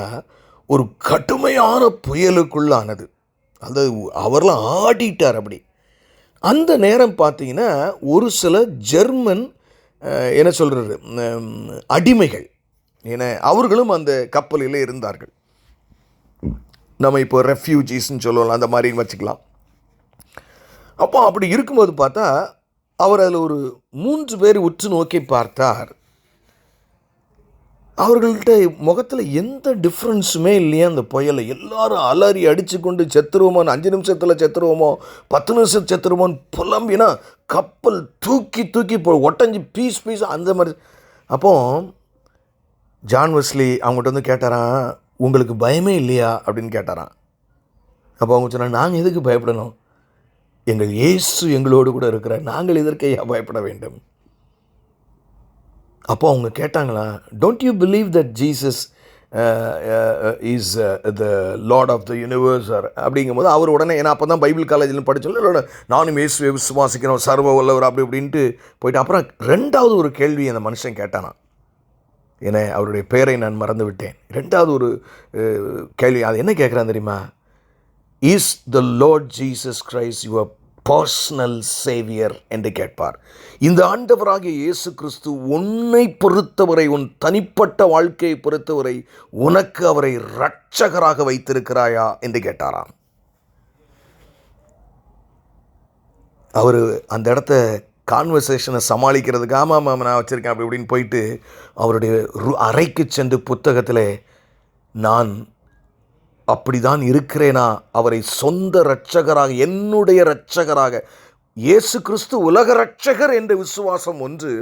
ஒரு கடுமையான புயலுக்குள்ளானது. அது அவர்லாம் ஆடிட்டார் அப்படி. அந்த நேரம் பார்த்தீங்கன்னா ஒரு சில ஜெர்மன் என்ன சொல்கிறது அடிமைகள், ஏன்னா அவர்களும் அந்த கப்பலில் இருந்தார்கள். நம்ம இப்போ ரெஃப்யூஜிஸ்ன்னு சொல்லுவோம், அந்த மாதிரின்னு வச்சுக்கலாம். அப்போ அப்படி இருக்கும்போது பார்த்தா அவர் அதில் ஒரு 3 பேர் உற்று நோக்கி பார்த்தார். அவர்கள்ட்ட முகத்தில் எந்த டிஃப்ரென்ஸுமே இல்லையா அந்த புயலை. எல்லாரும் அலறி அடித்து கொண்டு செத்துருவோமோ, 5 நிமிஷத்தில் செத்துருவோமோ, 10 நிமிஷம் செத்துருவோமோன்னு புலம்பினா கப்பல் தூக்கி ஒட்டஞ்சி பீஸ் அந்த மாதிரி. அப்போது ஜான் வெஸ்லி அவங்ககிட்ட கேட்டாரான், உங்களுக்கு பயமே இல்லையா அப்படின்னு கேட்டாரான். அப்போ அவங்க சொன்னாங்க, நாங்கள் எதுக்கு பயப்படணும், எங்கள் இயேசு எங்களோடு கூட இருக்கிறார், நாங்கள் இதற்கு பயப்பட வேண்டும். அப்போ அவங்க கேட்டாங்களா, don't you believe that Jesus is the lord of the universe அப்படிங்கும்போது அவர் உடனே, ஏன்னா அப்போ தான் பைபிள் காலேஜில் படித்தோம், நானும் இயேசுவை விசுவாசிக்கிறோம், சர்வ வல்லவர் அப்படி இப்படின்ட்டு போயிட்டு. அப்புறம் 2வது ஒரு கேள்வி அந்த மனுஷன் கேட்டானா, ஏன்னா அவருடைய பெயரை நான் மறந்து விட்டேன். 2வது ஒரு கேள்வி, அது என்ன கேட்குறான் தெரியுமா? Is the Lord Jesus Christ your personal Xavier என்று கேட்பார். இந்த ஆண்டவராகிய இயேசு கிறிஸ்து உன்னை பொறுத்தவரை, உன் தனிப்பட்ட வாழ்க்கையை பொறுத்தவரை உனக்கு அவரை இரட்சகராக வைத்திருக்கிறாயா என்று கேட்டாராம். அவர் அந்த இடத்த கான்வர்சேஷனை சமாளிக்கிறதுக்கு ஆமாம் நான் வச்சுருக்கேன் அப்படி இப்படின்னு போயிட்டு அவருடைய அறைக்கு சென்று புத்தகத்தில் நான் அப்படிதான் இருக்கிறேனா, அவரை சொந்த இரட்சகராக, என்னுடைய இரட்சகராக, இயேசு கிறிஸ்து உலக இரட்சகர் என்ற விசுவாசம் ஒன்று,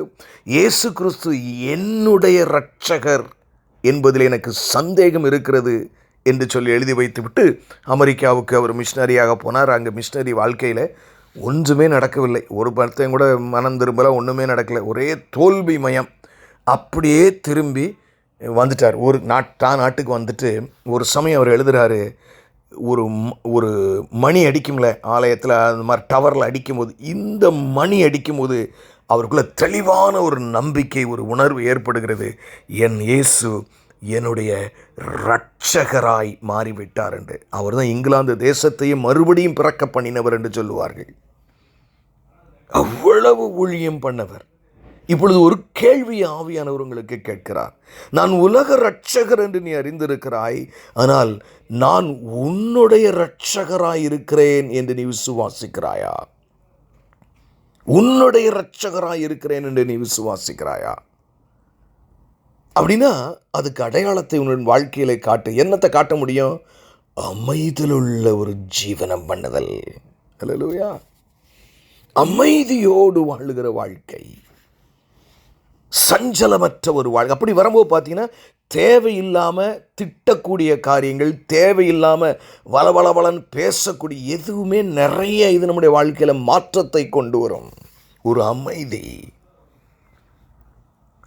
இயேசு கிறிஸ்து என்னுடைய இரட்சகர் என்பதில் எனக்கு சந்தேகம் இருக்கிறது என்று சொல்லி எழுதி வைத்துவிட்டு அமெரிக்காவுக்கு அவர் மிஷினரியாக போனார். அங்கே மிஷினரி வாழ்க்கையில் ஒன்றுமே நடக்கவில்லை. ஒரு பர்த்தையும் கூட மனம் திரும்பலை, ஒன்றுமே நடக்கலை, ஒரே தோல்வி மயம். அப்படியே திரும்பி வந்துட்டார். ஒரு நாட்டுக்கு வந்துட்டு ஒரு சமயம் அவர் எழுதுகிறாரு, ஒரு மணி அடிக்கும்ல ஆலயத்தில், அந்த மாதிரி டவரில் அடிக்கும்போது, இந்த மணி அடிக்கும்போது அவருக்குள்ள தெளிவான ஒரு நம்பிக்கை, ஒரு உணர்வு ஏற்படுகிறது. என் இயேசு என்னுடைய இரட்சகராய் மாறிவிட்டார் என்று. அவர் தான் இங்கிலாந்து தேசத்தையும் மறுபடியும் பிறக்க பண்ணினவர் என்று சொல்லுவார்கள். அவ்வளவு ஊழியம் பண்ணவர். இப்பொழுது ஒரு கேள்வி ஆவியானவர் உங்களுக்கு கேட்கிறார். நான் உலக இரட்சகர் என்று நீ அறிந்திருக்கிறாய், ஆனால் நான் உன்னுடைய இரட்சகராய் இருக்கிறேன் என்று நீ விசுவாசிக்கிறாயா? உன்னுடைய இரட்சகராய் இருக்கிறேன் என்று நீ விசுவாசிக்கிறாயா? அப்படின்னா அதுக்கு அடையாளத்தை உன் வாழ்க்கையில காட்டு. என்னத்தை காட்ட முடியும்? அமைதியிலுள்ள ஒரு ஜீவனம் பண்ணுதல். அல்லேலூயா. அமைதியோடு வாழுகிற வாழ்க்கை, சஞ்சலமற்ற ஒரு வாழ்க்கை. அப்படி வரும்போது பார்த்தீங்கன்னா தேவையில்லாமல் திட்டக்கூடிய காரியங்கள், தேவையில்லாமல் வளவளவளன்னு பேசக்கூடிய எதுவுமே நிறைய இது நம்முடைய வாழ்க்கையில் மாற்றத்தை கொண்டு வரும். ஒரு அமைதி.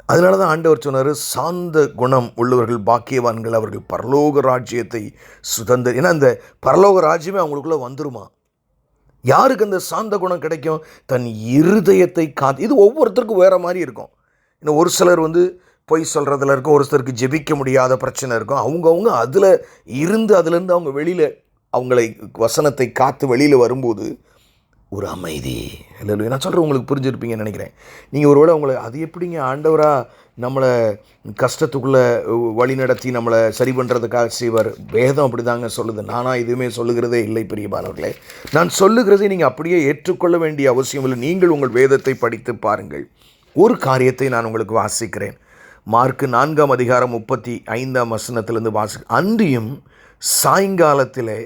அதனால தான் ஆண்டவர் சொன்னார், சாந்த குணம் உள்ளவர்கள் பாக்கியவான்கள், அவர்கள் பரலோக ராஜ்யத்தை சுதந்திர. ஏன்னா அந்த பரலோக ராஜ்யமே அவங்களுக்குள்ளே வந்துருமா. யாருக்கு அந்த சாந்த குணம் கிடைக்கும்? தன் இருதயத்தை காத்து. இது ஒவ்வொருத்தருக்கும் வேறு மாதிரி இருக்கும். இன்னும் ஒரு சிலர் பொய் சொல்கிறதுல இருக்கும், ஒரு சிலருக்கு ஜெபிக்க முடியாத பிரச்சனை இருக்கும். அவங்கவுங்க அதுலேருந்து அவங்க வெளியில் அவங்களை வசனத்தை காத்து வெளியில் வரும்போது ஒரு அமைதி. இல்லை, நான் சொல்கிறேன், உங்களுக்கு புரிஞ்சிருப்பீங்கன்னு நினைக்கிறேன். நீங்கள் ஒருவேளை உங்களை அது எப்படிங்க ஆண்டவராக நம்மளை கஷ்டத்துக்குள்ளே வழி நடத்தி நம்மளை சரி பண்ணுறதுக்காக செய்வார்? வேதம் அப்படி தாங்க சொல்லுது. நானாக எதுவுமே சொல்லுகிறதே இல்லை பிரியமானவர்களே. நான் சொல்லுகிறதை நீங்கள் அப்படியே ஏற்றுக்கொள்ள வேண்டிய அவசியம் இல்லை. நீங்கள் உங்கள் வேதத்தை படித்து பாருங்கள். ஒரு காரியத்தை நான் உங்களுக்கு வாசிக்கிறேன். மார்க்கு 4:35 வாசி. அன்றியும் சாயங்காலத்திலே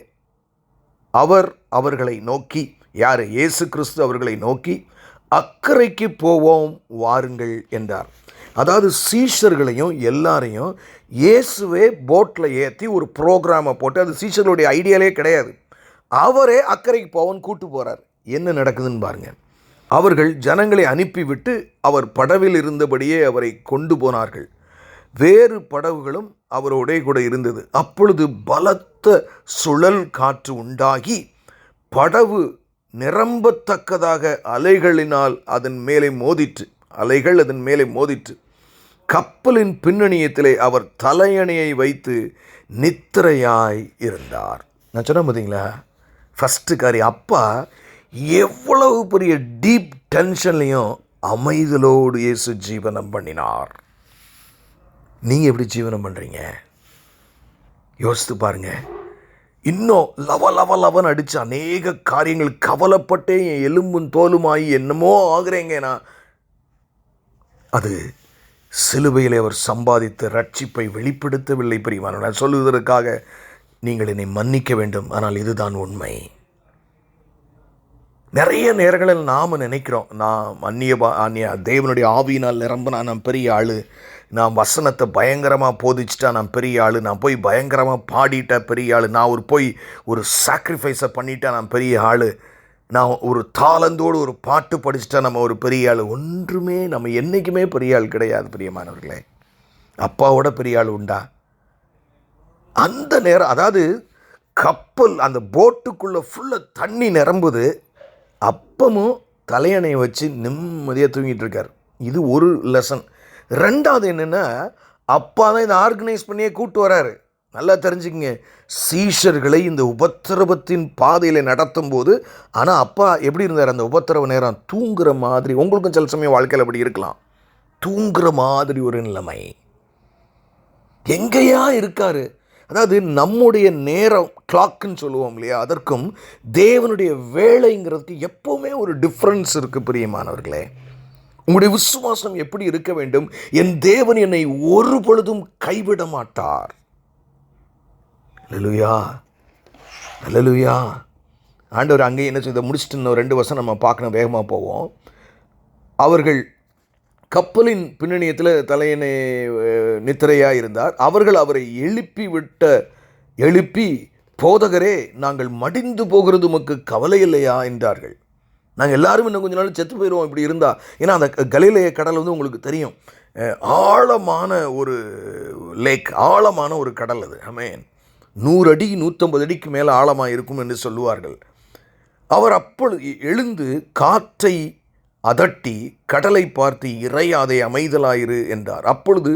அவர்களை நோக்கி, யார்? இயேசு கிறிஸ்து அவர்களை நோக்கி, அக்கறைக்கு போவோம் வாருங்கள் என்றார். அதாவது சீஷர்களையும் எல்லாரையும் இயேசுவே போட்டில் ஏற்றி ஒரு ப்ரோக்ராமை போட்டு, அது சீஷர்களுடைய ஐடியாலே கிடையாது, அவரே அக்கறைக்கு போவோன்னு கூட்டு போகிறார். என்ன நடக்குதுன்னு பாருங்கள். அவர்கள் ஜனங்களை அனுப்பிவிட்டு அவர் படவில் இருந்தபடியே அவரை கொண்டு போனார்கள். வேறு படகுகளும் அவரோடே கூட இருந்தது. அப்பொழுது பலத்த சுழல் காற்று உண்டாகி படகு நிரம்பத்தக்கதாக அலைகள் அதன் மேலே மோதிற்று. கப்பலின் பின்னணியத்திலே அவர் தலையணையை வைத்து நித்திரையாய் இருந்தார். நான் சொன்ன பார்த்தீங்களா, ஃபஸ்ட்டு காரியம், அப்பா எவ்வளவு பெரிய டீப் டென்ஷன்லையும் அமைதலோடு இயேசு ஜீவனம் பண்ணினார். நீங்கள் எப்படி ஜீவனம் பண்ணுறீங்க? யோசித்து பாருங்கள். இன்னும் லவன் அடித்து அநேக காரியங்கள் கவலைப்பட்டே என் எலும்பும் தோலுமாயி என்னமோ ஆகிறேங்க. நான் அது சிலுவையில் அவர் சம்பாதித்த ரட்சிப்பை வெளிப்படுத்தவில்லை பிரியமானவர்களே. நான் சொல்லுவதற்காக நீங்கள் என்னை மன்னிக்க வேண்டும், ஆனால் இதுதான் உண்மை. நிறைய நேரங்களில் நாம் நினைக்கிறோம், நான் தேவனுடைய ஆவியினால் நிரம்பினா நான் பெரிய ஆள், நான் வசனத்தை பயங்கரமாக போதிச்சிட்டா நான் பெரிய ஆள், நான் போய் பயங்கரமாக பாடிட்டா பெரிய ஆள், நான் ஒரு சாக்ரிஃபைஸை பண்ணிட்டா நான் பெரிய ஆள், நான் ஒரு தாளந்தோடு ஒரு பாட்டு படிச்சுட்டா நம்ம ஒரு பெரிய ஆள். ஒன்றுமே நம்ம என்றைக்குமே பெரிய ஆள் கிடையாது பிரியமானவர்களே. அப்பாவோட பெரிய ஆள் உண்டா? அந்த நேரம், அதாவது கப்பல் அந்த போட்டுக்குள்ளே ஃபுல்லாக தண்ணி நிரம்புது, அப்பமும் தலையணையை வச்சு நிம்மதியாக தூங்கிட்டு இருக்கார். இது ஒரு லெசன். ரெண்டாவது என்னென்னா, அப்பா தான் இதை ஆர்கனைஸ் பண்ணியே கூப்பிட்டு வராரு. நல்லா தெரிஞ்சுக்கங்க, சீஷர்களை இந்த உபத்திரவத்தின் பாதையில் நடத்தும் போது, ஆனால் அப்பா எப்படி இருந்தார்? அந்த உபத்திரவ நேரம் தூங்குற மாதிரி. உங்களுக்கும் சில சமயம் வாழ்க்கையில் அப்படி இருக்கலாம், தூங்குற மாதிரி ஒரு நிலைமை. எங்கேயா இருக்காரு? அதாவது நம்முடைய நேரம், கிளாக்குன்னு சொல்லுவோம் இல்லையா, அதற்கும் தேவனுடைய வேலைங்கிறதுக்கு எப்போவுமே ஒரு டிஃப்ரென்ஸ் இருக்குது பிரியமானவர்களே. உங்களுடைய விசுவாசம் எப்படி இருக்க வேண்டும்? என் தேவன் என்னை ஒரு பொழுதும் கைவிட மாட்டார். அல்லேலூயா, அல்லேலூயா. ஆண்டவர் அங்கேயே என்ன செய்த முடிச்சுட்டு இன்னும் 2 வசனம் நம்ம பார்க்கணும், வேகமாக போவோம். அவர்கள் கப்பலின் பின்னணியத்தில் தலையணை நித்திரையாக இருந்தார். அவர்கள் அவரை எழுப்பி போதகரே, நாங்கள் மடிந்து போகிறது உமக்கு கவலை இல்லையா என்றார்கள். நாங்கள் எல்லாரும் இன்னும் கொஞ்ச நாள் செத்து போயிடுவோம் இப்படி இருந்தால். ஏன்னா அந்த கலிலேய கடல் வந்து உங்களுக்கு தெரியும், ஆழமான ஒரு லேக், ஆழமான ஒரு கடல் அது. ஆமென். 100 அடி 150 அடிக்கு மேலே ஆழமாக இருக்கும் என்று சொல்லுவார்கள். அவர் அப்பொழுது எழுந்து காற்றை அதட்டி கடலை பார்த்து, இறையாதே, அமைதலாயிரு என்றார். அப்பொழுது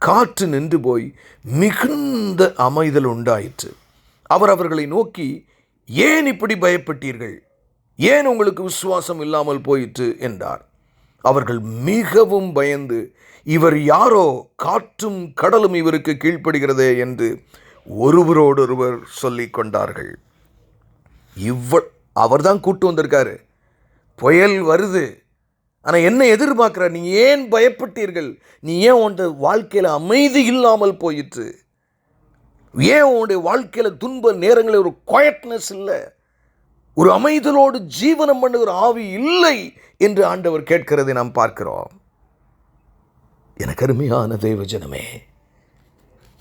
காற்று நின்று போய் மிகுந்த அமைதல் உண்டாயிற்று. அவர் அவர்களை நோக்கி, ஏன் இப்படி பயப்பட்டீர்கள்? ஏன் உங்களுக்கு விசுவாசம் இல்லாமல் போயிற்று என்றார். அவர்கள் மிகவும் பயந்து, இவர் யாரோ, காற்றும் கடலும் இவருக்கு கீழ்ப்படுகிறதே என்று ஒருவரோடொருவர் சொல்லிக் கொண்டார்கள். அவர் தான் கூட்டு வந்திருக்காரு, புயல் வருது, ஆனால் என்ன எதிர்பார்க்கிறார்? நீ ஏன் பயப்பட்டீர்கள்? நீ ஏன் உன்னுடைய வாழ்க்கையில் அமைதி இல்லாமல் போயிற்று? ஏன் உன்னுடைய வாழ்க்கையில் துன்ப நேரங்களில் ஒரு குவைட்னஸ் இல்லை, ஒரு அமைதலோடு ஜீவனம் பண்ணுகிற ஆவி இல்லை என்று ஆண்டவர் கேட்கிறதை நாம் பார்க்கிறோம். எனக்கு அருமையான தேவஜனமே,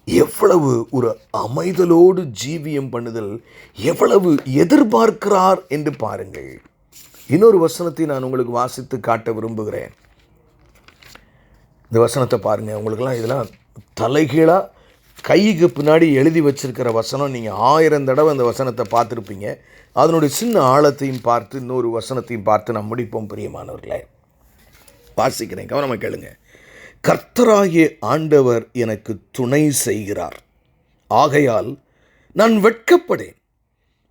எவ்வளவு ஒரு அமைதலோடு ஜீவியம் பண்ணுதல் எவ்வளவு எதிர்பார்க்கிறார் என்று பாருங்கள். இன்னொரு வசனத்தை நான் உங்களுக்கு வாசித்து காட்ட விரும்புகிறேன். இந்த வசனத்தை பாருங்கள். உங்களுக்கெல்லாம் இதெல்லாம் தலைகீழாக கைக்கு பின்னாடி எழுதி வச்சிருக்கிற வசனம். நீங்கள் 1000 தடவை அந்த வசனத்தை பார்த்துருப்பீங்க. அதனுடைய சின்ன ஆழத்தையும் பார்த்து இன்னொரு வசனத்தையும் பார்த்து நாம் முடிப்போம். பிரியமானவர்களே, வாசிக்கிறேன், கவனமாக கேளுங்க. கர்த்தராகிய ஆண்டவர் எனக்கு துணை செய்கிறார், ஆகையால் நான் வெட்கப்படேன்.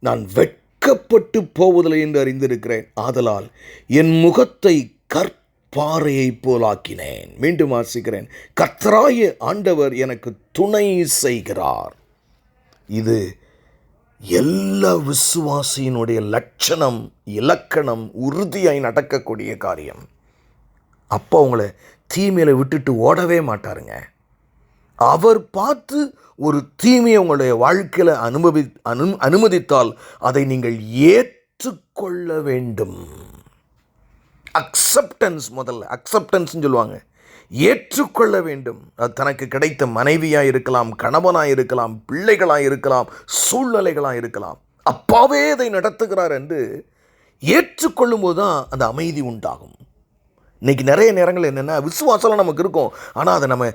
நான் வெட்கப்பட்டு போவதில்லை என்று அறிந்திருக்கிறேன். ஆதலால் என் முகத்தை கற்பாறையை போலாக்கினேன். மீண்டும் வாசிக்கிறேன். கர்த்தராகிய ஆண்டவர் எனக்கு துணை செய்கிறார். இது எல்லா விசுவாசியினுடைய லட்சணம், இலக்கணம், உறுதியாய் நடக்கக்கூடிய காரியம். அப்போ உங்களை தீமையில விட்டுட்டு ஓடவே மாட்டாருங்க. அவர் பார்த்து ஒரு தீமையை உங்களுடைய வாழ்க்கையில் அனுமதித்தால் அதை நீங்கள் ஏற்றுக்கொள்ள வேண்டும். அக்செப்டன்ஸ், முதல்ல அக்செப்டன்ஸ்ன்னு சொல்லுவாங்க, ஏற்றுக்கொள்ள வேண்டும். அது தனக்கு கிடைத்த மனைவியாக இருக்கலாம், கணவனாக இருக்கலாம், பிள்ளைகளாக இருக்கலாம், சூழ்நிலைகளாக இருக்கலாம். அப்பாவே இதை நடத்துகிறார் என்று ஏற்றுக்கொள்ளும் போது தான் அந்த அமைதி உண்டாகும். இன்றைக்கி நிறைய நேரங்கள் என்னென்னா, விசுவாசம்லாம் நமக்கு இருக்கும், ஆனால் அதை நம்ம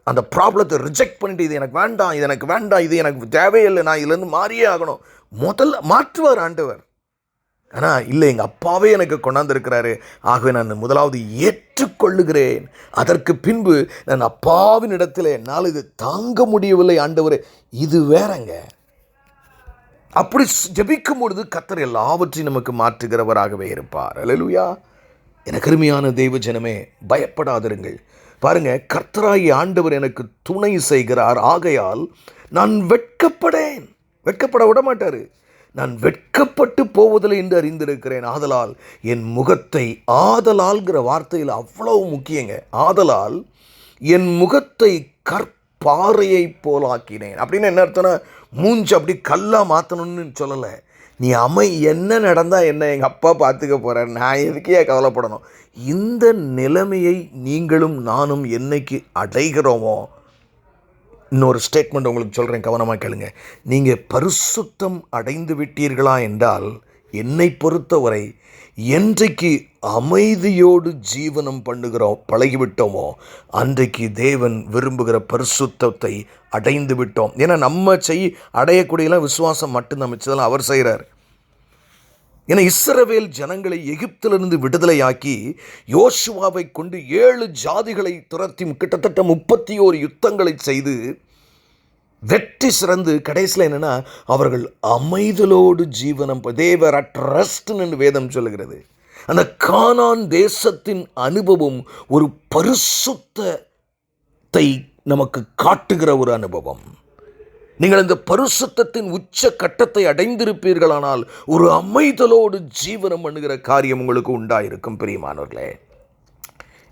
அந்த ப்ராப்ளத்தை ரிஜெக்ட் பண்ணிட்டு, இது எனக்கு வேண்டாம், இது எனக்கு வேண்டாம், இது எனக்கு தேவையில்லை, நான் இதுலேருந்து மாறியே ஆகணும். முதல்ல மாற்றுவார் ஆண்டவர். ஆனால் இல்லை, எங்கள் அப்பாவே எனக்கு கொண்டாந்துருக்கிறாரு, ஆகவே நான் முதலாவது ஏற்றுக்கொள்ளுகிறேன். அதற்கு பின்பு நான் அப்பாவின் இடத்துல என்னால் இது தாங்க முடியவில்லை ஆண்டவரே, இது வேறங்க. அப்படி ஜெபிக்கும் பொழுது கர்த்தர் எல்லாவற்றையும் நமக்கு மாற்றுகிறவராகவே இருப்பார். அல்லேலூயா. எனக்கு அருமையான தெய்வ ஜனமே, பயப்படாதிருங்கள். பாருங்க, கர்த்தராகிய ஆண்டவர் எனக்கு துணை செய்கிறார், ஆகையால் நான் வெட்கப்படேன். வெட்கப்பட விட மாட்டாரு. நான் வெட்கப்பட்டு போவதில்லை என்று அறிந்திருக்கிறேன். ஆதலால் என் முகத்தை, ஆதலால்கிற வார்த்தையில் அவ்வளவு முக்கியங்க. ஆதலால் என் முகத்தை கற்பாறையை போலாக்கினேன். அப்படின்னு என்ன அர்த்தம்னா, மூஞ்சி அப்படி கல்லா மாற்றணும்னு சொல்லலை. நீ என்ன நடந்தால் என்ன, எங்கள் அப்பா பார்த்துக்க போகிறார், நான் எதுக்கே கவலைப்படணும். இந்த நிலைமையை நீங்களும் நானும் என்னைக்கு அடைகிறோமோ, இன்னொரு ஸ்டேட்மெண்ட் உங்களுக்கு சொல்கிறேன், கவனமாக கேளுங்க. நீங்கள் பரிசுத்தம் அடைந்து விட்டீர்களா என்றால், என்னை பொறுத்தவரை என்றைக்கு அமைதியோடு ஜீவனம் பழகிவிட்டோமோ அன்றைக்கு தேவன் விரும்புகிற பரிசுத்தத்தை அடைந்து விட்டோம். ஏன்னா நம்ம அடையக்கூடியலாம் விசுவாசம் மட்டும்தான், மிச்சதெல்லாம் அவர் செய்கிறார். ஏன்னா இஸ்ரவேல் ஜனங்களை எகிப்திலிருந்து விடுதலையாக்கி யோசுவாவை கொண்டு 7 ஜாதிகளை துரத்தி கிட்டத்தட்ட 31 யுத்தங்களை செய்து வெற்றி சிறந்து கடைசியில் என்னென்னா, அவர்கள் அமைதலோடு ஜீவனம், தேவர் அட் ரெஸ்ட்னு வேதம் சொல்லுகிறது. அந்த கானான் தேசத்தின் அனுபவம் ஒரு பரிசுத்தத்தை நமக்கு காட்டுகிற ஒரு அனுபவம். நீங்கள் இந்த பரிசுத்தத்தின் உச்ச கட்டத்தை அடைந்திருப்பீர்களானால் ஒரு அமைதலோடு ஜீவனம் பண்ணுகிற காரியம் உங்களுக்கு உண்டாயிருக்கும். பிரியமானவர்களே,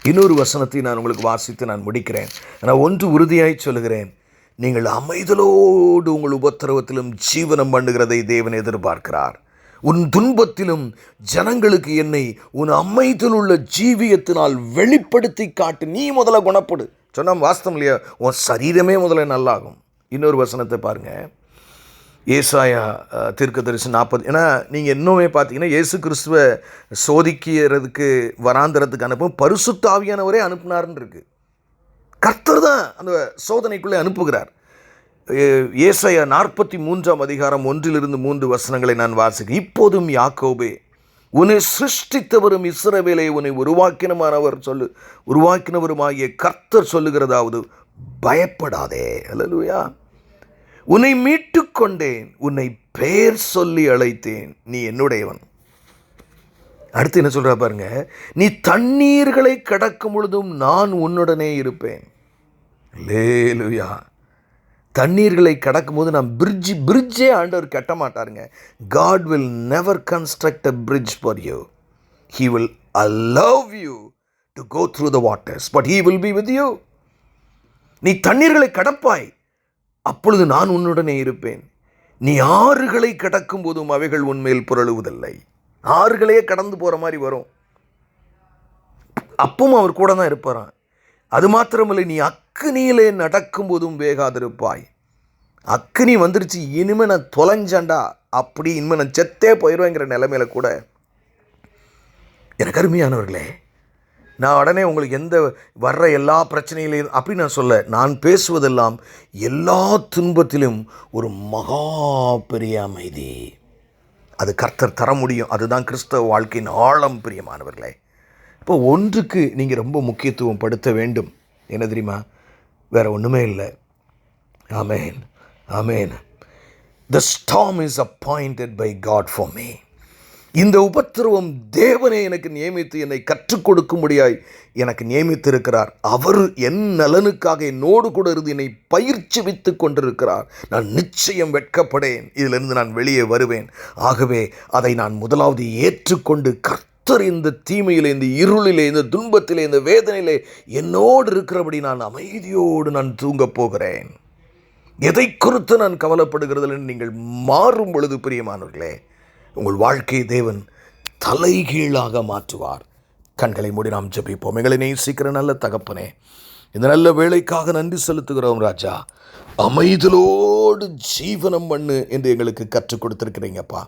இன்னொரு வசனத்தை நான் உங்களுக்கு வாசித்து நான் முடிக்கிறேன். நான் ஒன்று உறுதியாய் சொல்லுகிறேன், நீங்கள் அமைதலோடு உங்கள் உபத்திரவத்திலும் ஜீவனம் பண்ணுகிறதை தேவன் எதிர்பார்க்கிறார். உன் துன்பத்திலும் ஜனங்களுக்கு என்னை உன் அமைதியில் உள்ள ஜீவியத்தினால் வெளிப்படுத்தி காட்டு. நீ முதல்ல குணப்படு. சொன்னால் வாஸ்தவம் இல்லையா? உன் சரீரமே முதல்ல நல்லாகும். இன்னொரு வசனத்தை பாருங்கள், ஏசாயா தீர்க்கதரிசி 40. ஏன்னா நீங்கள் இன்னுமே பார்த்தீங்கன்னா இயேசு கிறிஸ்துவை சோதிக்கிறதுக்கு வராந்திரத்துக்கு அனுப்பும் பரிசுத்த ஆவியானவரே அனுப்புனார்ன்னு இருக்குது. கர்த்தர் தான் அந்த சோதனைக்குள்ளே அனுப்புகிறார். ஏசாயா 43 1-3 வசனங்களை நான் வாசிக்கிறேன். இப்போதும் யாக்கோபே, உன்னை சிருஷ்டித்தவரும் இஸ்ரவேலை உன்னை உருவாக்கினவருமாகிய கர்த்தர் சொல்லுகிறதாவது, பயப்படாதே. அல்லேலூயா. உன்னை மீட்டு கொண்டேன், உன்னை பெயர் சொல்லி அழைத்தேன், நீ என்னுடையவன். அடுத்து என்ன சொல்றா பாருங்க, நீ தண்ணீர்களை கடக்கும் பொழுதும் நான் உன்னுடனே இருப்பேன். அல்லேலூயா. தண்ணீர்களை கடக்கும் போது நான் பிரிட்ஜே ஆண்டவர் கட்ட மாட்டாருங்க. God will never construct a bridge for you. He will allow you to go through the waters, but he will be with you. நீ தண்ணீர்களை கடப்பாய், அப்பொழுது நான் உன்னுடனே இருப்பேன். நீ ஆறுகளை கடக்கும் போதும் அவைகள் உன்மேல் புரளுவதில்லை. ஆறுகளையே கடந்து போகிற மாதிரி வரும், அப்பவும் அவர் கூட தான் இருப்பாரான். அது மாத்திரமில்லை, நீ அக்கினியிலே நடக்கும் போதும் வேகாதிருப்பாய். அக்கினி வந்துருச்சு, இனிமே நான் தொலைஞ்சாண்டா, அப்படி இனிமே நான் செத்தே போயிடுவேங்கிற நிலைமையில கூட, எனக்கு அருமையானவர்களே, நான் உடனே உங்களுக்கு எந்த வர்ற எல்லா பிரச்சனைகளையும் அப்படி நான் சொல்ல, நான் பேசுவதெல்லாம் எல்லா துன்பத்திலும் ஒரு மகா பெரிய அமைதி அது கர்த்தர் தர முடியும். அதுதான் கிறிஸ்தவ வாழ்க்கையின் ஆழம். பிரியமானவர்களே, இப்போ ஒன்றுக்கு நீங்கள் ரொம்ப முக்கியத்துவம் படுத்த வேண்டும். என்ன தெரியுமா? வேற ஒன்றுமே இல்லை. ஆமேன், ஆமேன். The storm is appointed by God for me. இந்த உபத்திரவம் தேவனே எனக்கு நியமித்து என்னை கற்றுக் கொடுக்கும்படியாய் எனக்கு நியமித்திருக்கிறார். அவர் என் நலனுக்காக என்னோடு கூட இருந்து என்னை பயிற்சிவித்து கொண்டிருக்கிறார். நான் நிச்சயம் வெட்கப்படேன், இதிலிருந்து நான் வெளியே வருவேன். ஆகவே அதை நான் முதலாவது ஏற்றுக்கொண்டு, கர்த்தர் இந்த தீமையிலே, இந்த இருளிலே, இந்த துன்பத்திலே, இந்த வேதனையிலே என்னோடு இருக்கிறபடி நான் அமைதியோடு நான் தூங்கப் போகிறேன். எதை குறித்து நான் கவலைப்படுகிறதில்லை. நீங்கள் மாறும் பொழுது பிரியமானவர்களே, உங்கள் வாழ்க்கையை தேவன் தலைகீழாக மாற்றுவார். கண்களை மூடி நாம் ஜெபிப்போம். எங்களை நேசிக்கிற நல்ல தகப்பனே, இந்த நல்ல வேளைக்காக நன்றி செலுத்துகிறோம் ராஜா. அமைதலோடு ஜீவனம் பண்ணு என்று எங்களுக்கு கற்றுக் கொடுத்துருக்கிறீங்கப்பா.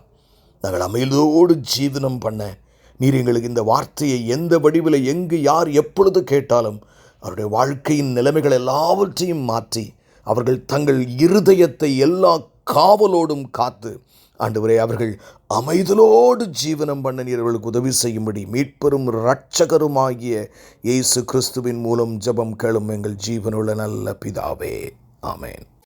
நாங்கள் அமைதலோடு ஜீவனம் பண்ண நீர் எங்களுக்கு இந்த வார்த்தையை எந்த வடிவில், எங்கு, யார், எப்பொழுது கேட்டாலும் அவருடைய வாழ்க்கையின் நிலைமைகள் எல்லாவற்றையும் மாற்றி அவர்கள் தங்கள் இருதயத்தை எல்லா காவலோடும் காத்து, ஆண்டவரே, அவர்கள் அமைதலோடு ஜீவனம் பண்ண நீர் அவர்களுக்கு உதவி செய்யும்படி மீட்பெரும் இரட்சகருமாகிய இயேசு கிறிஸ்துவின் மூலம் ஜெபம் கேளும் எங்கள் ஜீவனுள்ள நல்ல பிதாவே. ஆமேன்.